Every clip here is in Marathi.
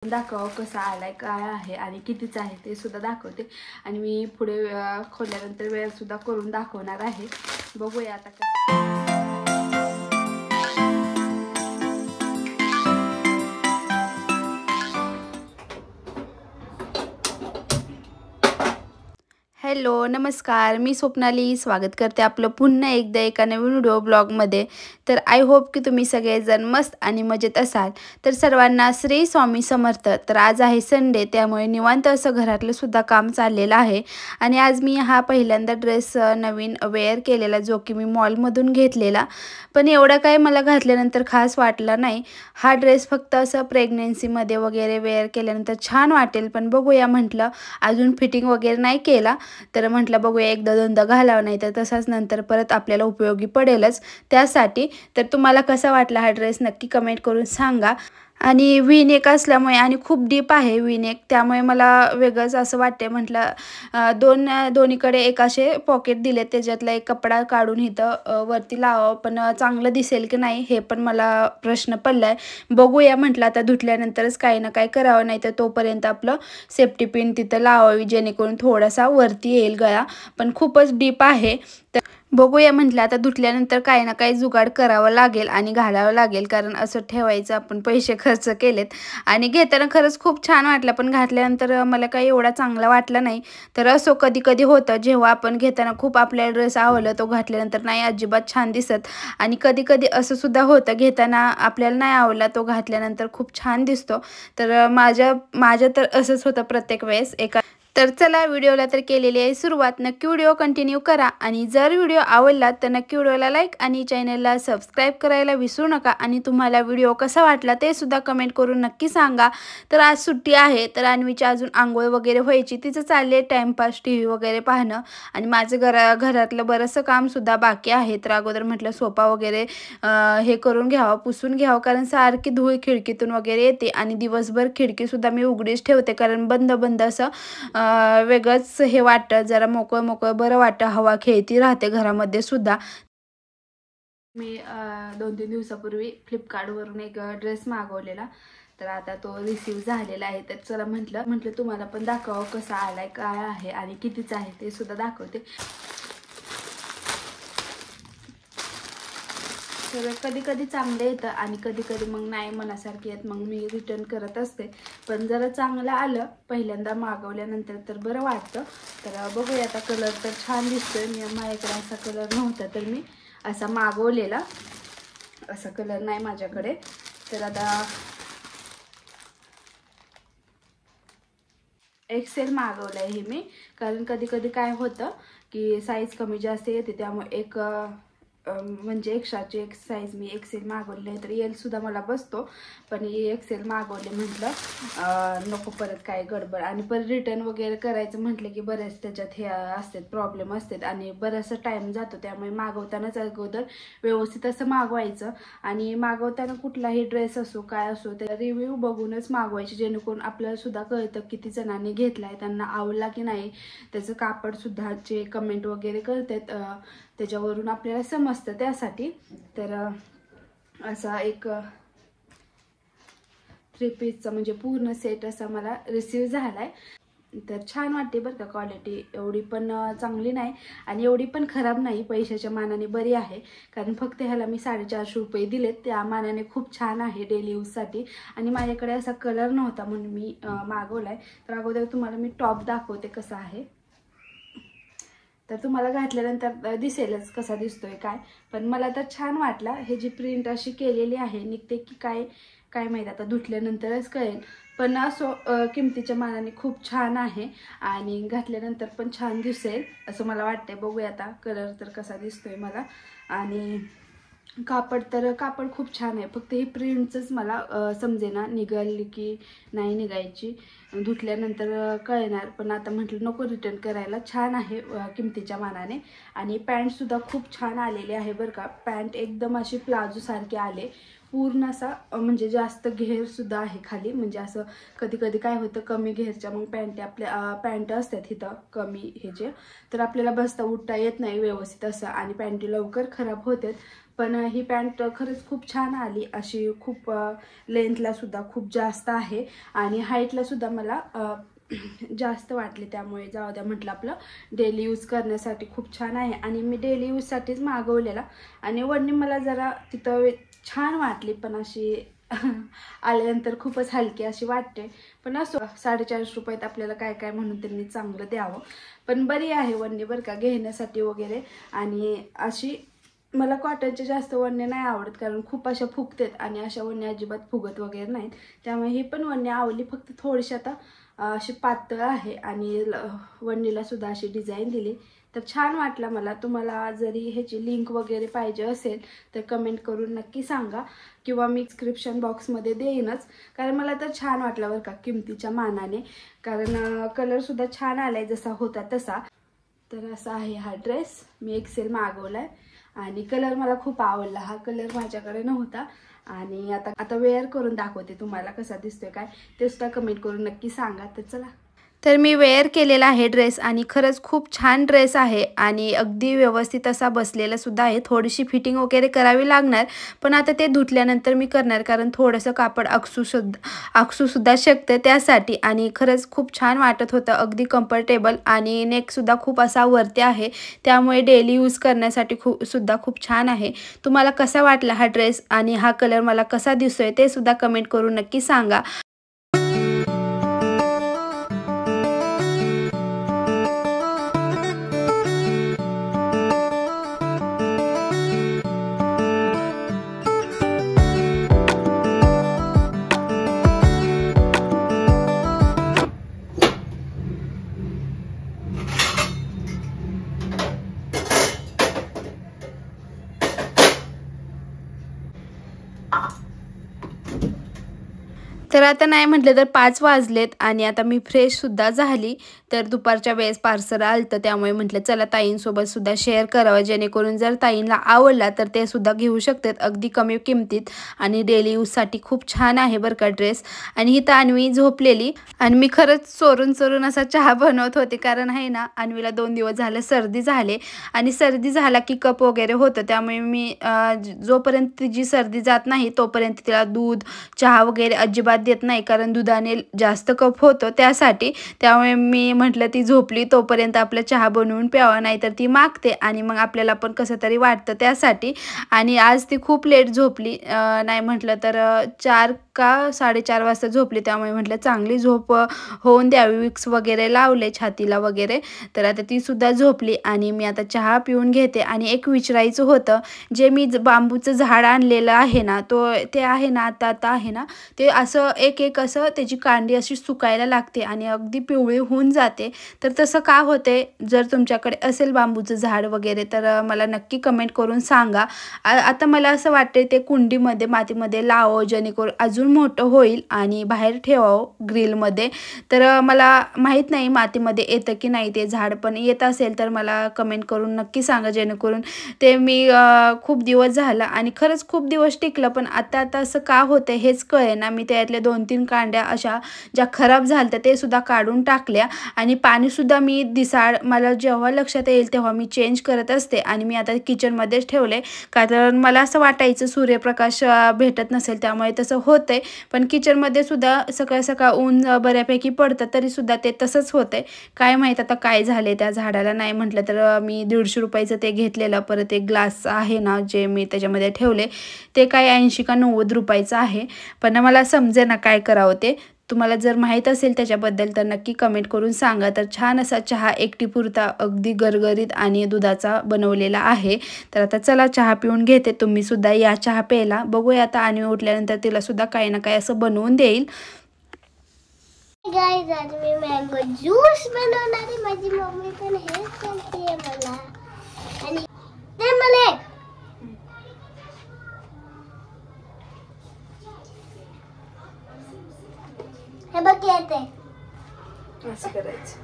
दाखव कसा आलाय, काय आहे आणि कितीचा आहे ते सुद्धा दाखवते. आणि मी पुढे खोलल्यानंतर वेळ सुद्धा करून दाखवणार आहे. बघूया आता कसं. हॅलो नमस्कार, मी स्वप्नाली स्वागत करते आपलं पुन्हा एकदा एका नवीन व्हिडिओ ब्लॉगमध्ये. तर आय होप की तुम्ही सगळेजण मस्त आणि मजेत असाल. तर सर्वांना श्री स्वामी समर्थ. तर आज आहे संडे, त्यामुळे निवांत असं घरातलं सुद्धा काम चाललेलं आहे. आणि आज मी हा पहिल्यांदा ड्रेस नवीन वेअर केलेला, जो की मी मॉलमधून घेतलेला. पण एवढा काय मला घातल्यानंतर खास वाटला नाही. हा ड्रेस फक्त असं प्रेग्नेन्सीमध्ये वगैरे वेअर केल्यानंतर छान वाटेल, पण बघूया म्हटलं. अजून फिटिंग वगैरे नाही केला, तर म्हटलं बघूया एकदा दोनदा घालावं, नाही तर तसाच नंतर परत आपल्याला उपयोगी पडेलच त्यासाठी. तर तुम्हाला कसा वाटला हा ड्रेस नक्की कमेंट करून सांगा. आणि व्हीनेक असल्यामुळे आणि खूप डीप आहे व्हीनेक, त्यामुळे मला वेगळंच असं वाटते. म्हटलं दोन्हीकडे एक असे पॉकेट दिले, त्याच्यातला एक कपडा काढून इथं वरती लावावं, पण चांगलं दिसेल की नाही हे पण मला प्रश्न पडलाय. बघूया म्हटलं आता धुतल्यानंतरच काही ना काही करावं, नाही तर तोपर्यंत आपलं सेफ्टी पिन तिथं लावावी, जेणेकरून थोडासा वरती येईल गळा. पण खूपच डीप आहे. तर बघूया म्हटलं आता धुतल्यानंतर काही ना काही जुगाड करावं लागेल आणि घालावं लागेल, कारण असं ठेवायचं आपण पैसे खर्च केलेत. आणि घेताना खरंच खूप छान वाटलं, पण घातल्यानंतर मला काही एवढा चांगला वाटला नाही. तर असो कधी कधी होतं, जेव्हा आपण घेताना खूप आपल्याला ड्रेस आवडला, तो घातल्यानंतर नाही अजिबात छान दिसत. आणि कधी कधी असं सुद्धा होतं, घेताना आपल्याला नाही आवडला, तो घातल्यानंतर खूप छान दिसतो. तर माझं तर असंच होतं प्रत्येक वेळेस. तर चला व्हिडिओला तर केलेली आहे सुरुवात. नक्की व्हिडिओ कंटिन्यू करा. आणि जर व्हिडिओ आवडला तर नक्की व्हिडिओला लाईक आणि चॅनलला सबस्क्राईब करायला विसरू नका. आणि तुम्हाला व्हिडिओ कसा वाटला ते सुद्धा कमेंट करून नक्की सांगा. तर आज सुट्टी आहे, तर अन्वीची अजून आंघोळ वगैरे व्हायची, तिचं चालले टाईमपास टी व्ही वगैरे पाहणं. आणि माझं घरातलं बरंचसं कामसुद्धा बाकी आहे. तर अगोदर म्हटलं सोफा वगैरे हे करून घ्यावं, पुसून घ्यावं, कारण सारखी धूळ खिडकीतून वगैरे येते. आणि दिवसभर खिडकीसुद्धा मी उघडीच ठेवते, कारण बंद असं वेगळंच हे वाटतं, जरा मोकळं मोकळं बरं वाटतं, हवा खेळती राहते घरामध्ये सुद्धा. मी 2-3 दिवसापूर्वी फ्लिपकार्टवरून एक ड्रेस मागवलेला, तर आता तो रिसीव झालेला आहे. तर चला म्हटलं तुम्हाला पण दाखव कसा आलाय, काय आहे आणि कितीचा आहे ते सुद्धा दाखवते. तर कधी कधी चांगलं येतं आणि कधी कधी मग नाही मनासारखी येत, मग मी रिटर्न करत असते. पण जरा चांगलं आलं पहिल्यांदा मागवल्यानंतर तर बरं वाटतं. तर बघूया आता. कलर तर छान दिसतोय. माझ्याकडे असा कलर नव्हता, तर मी असा मागवलेला. असा कलर नाही माझ्याकडे. तर आता एक्सेल मागवलं आहे मी, कारण कधी कधी काय होतं की साईज कमी जास्त येते, त्यामुळे म्हणजे एक्स्ट्राची एक साईज मी एक्सेल मागवली आहे. तर एल सुद्धा मला बसतो, पण एक्सेल मागवले. म्हटलं नको परत काय गडबड, आणि परत रिटर्न वगैरे करायचं म्हटलं की बरेच त्याच्यात हे असतात, प्रॉब्लेम असतात आणि बराचसा टाईम जातो. त्यामुळे मागवतानाच अगोदर व्यवस्थित असं मागवायचं. आणि मागवताना कुठलाही ड्रेस असो काय असो, त्या रिव्ह्यू बघूनच मागवायचे, जेणेकरून आपल्याला सुद्धा कळतं किती जणांनी घेतलाय, त्यांना आवडला की नाही. त्याचं कापड सुद्धा जे कमेंट वगैरे करतात त्याच्यावरून आपल्याला समजतं त्यासाठी. तर असा एक 3 पीसचा म्हणजे पूर्ण सेट असा मला रिसीव झालाय. तर छान वाटते बरं का. क्वालिटी एवढी पण चांगली नाही आणि एवढी पण खराब नाही, पैशाच्या मानाने बरी आहे. कारण फक्त ह्याला मी 450 रुपये दिलेत, त्या मानाने खूप छान आहे डेली यूजसाठी. आणि माझ्याकडे असा कलर नव्हता म्हणून मी मागवलाय. तर अगोदर तुम्हाला मी टॉप दाखवते कसा आहे. तर तुम्हाला घातल्यानंतर दिसेलच कसा दिसतोय काय. पण मला तर छान वाटला. हे जी प्रिंट अशी केलेली आहे, निघते की काय माहीत, आता धुतल्यानंतरच कळेल. पण असो किमतीच्या मानाने खूप छान आहे आणि घातल्यानंतर पण छान दिसेल असं मला वाटतंय. बघूया आता कलर तर कसा दिसतोय मला. आणि कापड खूप छान आहे. फक्त ही प्रिंटच मला समजेना निघाली की नाही निघायची, धुतल्यानंतर कळणार. पण आता म्हटलं नको रिटर्न करायला, छान आहे किमतीच्या मानाने. आणि पॅन्ट सुद्धा खूप छान आलेली आहे बरं का. पॅन्ट एकदम अशी प्लाझो सारखी आले, पूर्ण असा म्हणजे जास्त घेर सुद्धा आहे खाली, म्हणजे असं कधी कधी काय होतं कमी घेरच्या मग पॅन्ट असतात इथं कमी ह्याचे, तर आपल्याला बसता उठता येत नाही व्यवस्थित असं, आणि पॅन्टी लवकर खराब होतात. पण ही पॅन्ट खरंच खूप छान आली, अशी खूप लेंथला सुद्धा खूप जास्त आहे आणि हाईटला सुद्धा मला जास्त वाटले, त्यामुळे जाऊ द्या म्हटलं आपलं डेली यूज करण्यासाठी खूप छान आहे. आणि मी डेली यूजसाठीच मागवलेला, आणि वडणी मला जरा तिथं छान वाटली, पण अशी आल्यानंतर खूपच हलकी अशी वाटते. पण असो 450 रुपयात आपल्याला काय काय म्हणून त्यांनी चांगलं द्यावं. पण बरी आहे वडणी बरं का घेण्यासाठी वगैरे. आणि अशी मला कॉटनचे जास्त वडणे नाही आवडत, कारण खूप अशा फुगतात आणि अशा वडणे अजिबात फुगत वगैरे नाहीत. त्यामुळे ही पण वडणी आवडली, फक्त थोडीशी आता अशी पातळ आहे आणि वडणीला सुद्धा अशी डिझाईन दिली, तर छान वाटला मला. तुम्हाला जरी ह्याची लिंक वगैरे पाहिजे असेल तर कमेंट करून नक्की सांगा, किंवा मी डिस्क्रिप्शन बॉक्समध्ये देईनच, कारण मला तर छान वाटलं बरं का किमतीच्या मानाने, कारण कलरसुद्धा छान आलाय जसा होता तसा. तर असा आहे हा ड्रेस, मी एक्सेल मागवलाय आणि कलर मला खूप आवडला. हा कलर माझ्याकडे नव्हता, आणि आता वेअर करून दाखवते तुम्हाला कसा दिसतोय काय, ते सुद्धा कमेंट करून नक्की सांगा. तर चला, तर मी वेअर केलेला आहे ड्रेस, आणि खरंच खूप छान ड्रेस आहे आणि अगदी व्यवस्थित असा बसलेला सुद्धा आहे. थोडीशी फिटिंग वगैरे करावी लागणार, पण आता ते धुतल्यानंतर मी करणार, कारण थोडंसं कापड अक्षू सुद्धा शकते त्यासाठी. आणि खरंच खूप छान वाटत होतं, अगदी कम्फर्टेबल, आणि नेकसुद्धा खूप असा वरती आहे, त्यामुळे डेली यूज करण्यासाठी खूप छान आहे. तुम्हाला कसा वाटला हा ड्रेस आणि हा कलर मला कसा दिसतोय ते सुद्धा कमेंट करून नक्की सांगा. तर आता नाही म्हटलं तर 5 वाजलेत, आणि आता मी फ्रेशसुद्धा झाली. तर दुपारच्या वेळेस पार्सल आलं, तर त्यामुळे म्हटलं चला ताईंसोबत सुद्धा शेअर करावं, जेणेकरून जर ताईंना आवडला तर ते सुद्धा घेऊ शकतात अगदी कमी किमतीत, आणि डेली यूजसाठी खूप छान आहे बरं का ड्रेस. आणि ही अन्वी झोपलेली, आणि मी खरंच चोरून असा चहा बनवत होते, कारण आहे ना अन्वीला 2 दिवस झालं सर्दी झाले, आणि सर्दी झाला की कप वगैरे होतं, त्यामुळे मी जोपर्यंत तिची सर्दी जात नाही तोपर्यंत तिला दूध चहा वगैरे अजिबात देत नाही, कारण दुधाने जास्त कफ होतो त्यासाठी. त्यामुळे मी म्हटलं ती झोपली तोपर्यंत आपलं चहा बनवून प्यावा, नाही तर ती मागते आणि मग आपल्याला पण कसं तरी वाटतं त्यासाठी. आणि आज ती खूप लेट झोपली, नाही म्हटलं तर 4 का 4:30 वाजता झोपली, त्यामुळे म्हटलं चांगली झोप होऊन द्यावी, विक्स वगैरे लावले छातीला वगैरे. तर आता ती सुद्धा झोपली, आणि मी आता चहा पिऊन घेते. आणि एक विचारायचं होतं, जे मी बांबूचं झाड आणलेलं आहे ना, ते आहे ना आता आहे ना, ते असं एक असं त्याची कांडी अशी सुकायला लागते आणि अगदी पिवळी होऊन जाते. तर तसं का होते, जर तुमच्याकडे असेल बांबूचं झाड वगैरे तर मला नक्की कमेंट करून सांगा. आता मला असं वाटते ते कुंडीमध्ये मातीमध्ये लावावं, जेणेकरून अजून मोठं होईल, आणि बाहेर ठेवावं ग्रिलमध्ये. तर मला माहीत नाही मातीमध्ये येतं की नाही ते झाड, पण येत असेल तर मला कमेंट करून नक्की सांगा, जेणेकरून ते मी खूप दिवस झाला आणि खरंच खूप दिवस टिकलं, पण आता असं का होतं हेच कळे ना. मी त्यातल्या 2-3 कांड्या अशा ज्या खराब झाल्या ते सुद्धा काढून टाकल्या, आणि पाणीसुद्धा मी मला जेव्हा लक्षात येईल तेव्हा मी चेंज करत असते. आणि मी आता किचनमध्येच ठेवले, कारण मला असं वाटायचं सूर्यप्रकाश भेटत नसेल त्यामुळे तसं होतंय, पण किचनमध्ये सुद्धा सकाळ ऊन बऱ्यापैकी पडतं तरीसुद्धा ते तसंच होतंय. काय माहीत आता काय झाले त्या झाडाला. नाही म्हटलं तर मी 150 रुपयाचं ते घेतलेलं, परत एक ग्लास आहे ना जे मी त्याच्यामध्ये ठेवले, ते काय 80 का 90 रुपयाचं आहे, पण मला समजे ना काय करावं ते. तुम्हाला जर माहीत असेल त्याच्याबद्दल तर नक्की कमेंट करून सांगा. तर छान असा चहा एकटीपुरता अगदी गरगरीत आणि दुधाचा बनवलेला आहे. तर आता चला चहा पिऊन घेते, तुम्ही सुद्धा या चहा प्यायला. बघूया आता आणि उठल्यानंतर तिला सुद्धा काही ना काही असं बनवून देईल. गाइस, आज मी मँगो ज्यूस बनवणार आहे. माझी मम्मी पण हेच सांगते मला, आणि ते मला हे बघ येते असं करायचं.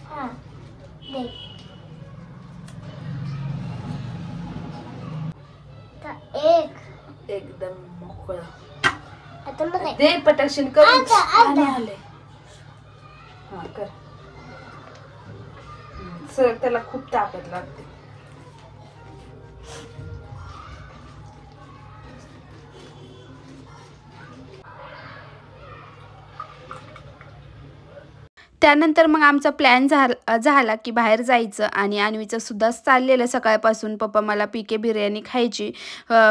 हां दे. एकदम मोकळं. आता मला दे पटाक्षण कर. आता. आले हा कर सर. त्याला खूप ताकद लागते. त्यानंतर मग आमचा प्लॅन झाला की बाहेर जायचं आणि अन्वीचं सुद्धा चाललेलं सकाळपासून पप्पा मला पीके बिर्याणी खायची.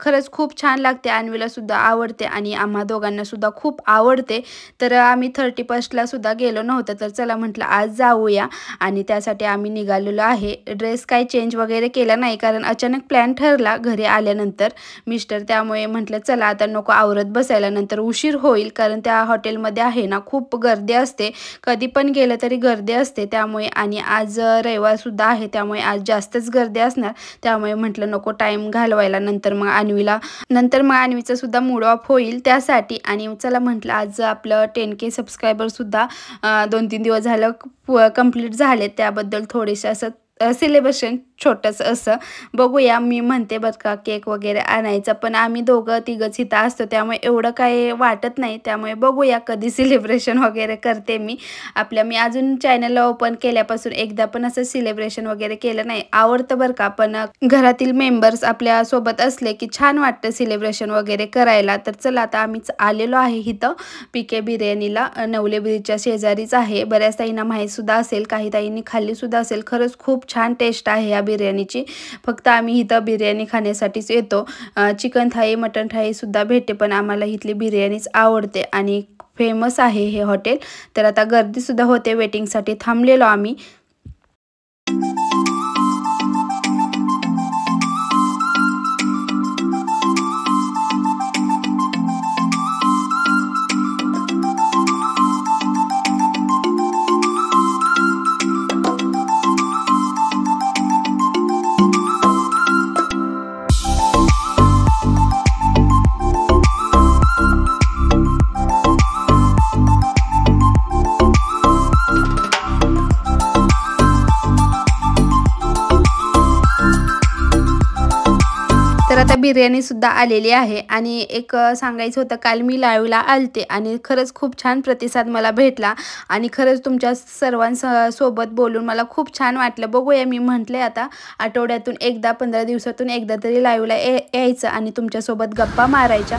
खरंच खूप छान लागते. अन्वीला सुद्धा आवडते आणि आम्हा दोघांना सुद्धा खूप आवडते. तर आम्ही 31ला सुद्धा गेलो नव्हतं. तर चला म्हटलं आज जाऊया आणि त्यासाठी आम्ही निघालेलो आहे. ड्रेस काही चेंज वगैरे केला नाही कारण अचानक प्लॅन ठरला घरी आल्यानंतर मिस्टर. त्यामुळे म्हटलं चला आता नको आवरत बसायला, नंतर उशीर होईल. कारण त्या हॉटेलमध्ये आहे ना खूप गर्दी असते. कधी पण गेलं तरी गर्दी असते. त्यामुळे आणि आज रविवार सुद्धा आहे त्यामुळे आज जास्तच गर्दी असणार. त्यामुळे म्हटलं नको टाइम घालवायला. नंतर मग अन्वीचा सुद्धा मूड ऑफ होईल त्यासाठी. आणि चला म्हटलं आज आपलं 10K सबस्क्रायबर सुद्धा 2-3 दिवस झालं कंप्लीट झाले. त्याबद्दल थोडेसे असं सेलिब्रेशन छोटंसं असं बघूया. मी म्हणते बरं का केक वगैरे आणायचा, पण आम्ही तिघंच इथं असतो त्यामुळे एवढं काही वाटत नाही. त्यामुळे बघूया कधी सेलिब्रेशन वगैरे करते मी. मी अजून चॅनल ओपन केल्यापासून एकदा पण असं सेलिब्रेशन वगैरे केलं नाही. आवडतं बरं का, पण घरातील मेंबर्स आपल्यासोबत असले की छान वाटतं सेलिब्रेशन वगैरे करायला. तर चला आता आम्हीच आलेलो आहे इथं पीके बिर्याणीला. नवले ब्रिजच्या शेजारीच आहे. बऱ्याच ताईंना माहीतसुद्धा असेल, काही ताईंनी खाल्लीसुद्धा असेल. खरंच खूप छान टेस्ट आहे या बिर्याणीची. फक्त आम्ही इथं बिर्याणी खाण्यासाठीच येतो. चिकन थाळी मटन थाळी सुद्धा भेटते, पण आम्हाला इथली बिर्याणीच आवडते आणि फेमस आहे हे हॉटेल. तर आता गर्दीसुद्धा होते. वेटिंगसाठी थांबलेलो आम्ही. तर आता बिर्याणी सुद्धा आलेली आहे. आणि एक सांगायचं होतं, काल मी लाईव्हला आलते आणि खरंच खूप छान प्रतिसाद मला भेटला आणि खरंच तुमच्या सर्वांसोबत बोलून मला खूप छान वाटलं. बघूया, मी म्हटले आता आठवड्यातून एकदा 15 दिवसातून एकदा तरी लाईव्हला यायचं आणि तुमच्यासोबत गप्पा मारायच्या.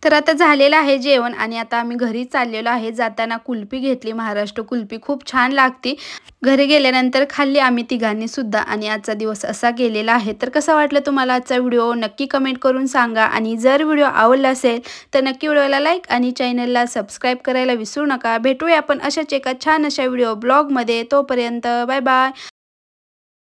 तर आता झालेलं आहे जेवण आणि आता आम्ही घरी चाललेलो आहे. जाताना कुल्फी घेतली. महाराष्ट्र कुल्फी खूप छान लागते. घरी गेल्यानंतर खाल्ली आम्ही तिघांनी सुद्धा आणि आजचा दिवस असा गेलेला आहे. तर कसं वाटलं तुम्हाला आजचा व्हिडिओ नक्की कमेंट करून सांगा. आणि जर व्हिडिओ आवडला असेल तर नक्की व्हिडिओला लाईक आणि चॅनलला सबस्क्राईब करायला विसरू नका. भेटूया आपण अशाच एका छान अशा व्हिडिओ ब्लॉगमध्ये. तोपर्यंत बाय बाय.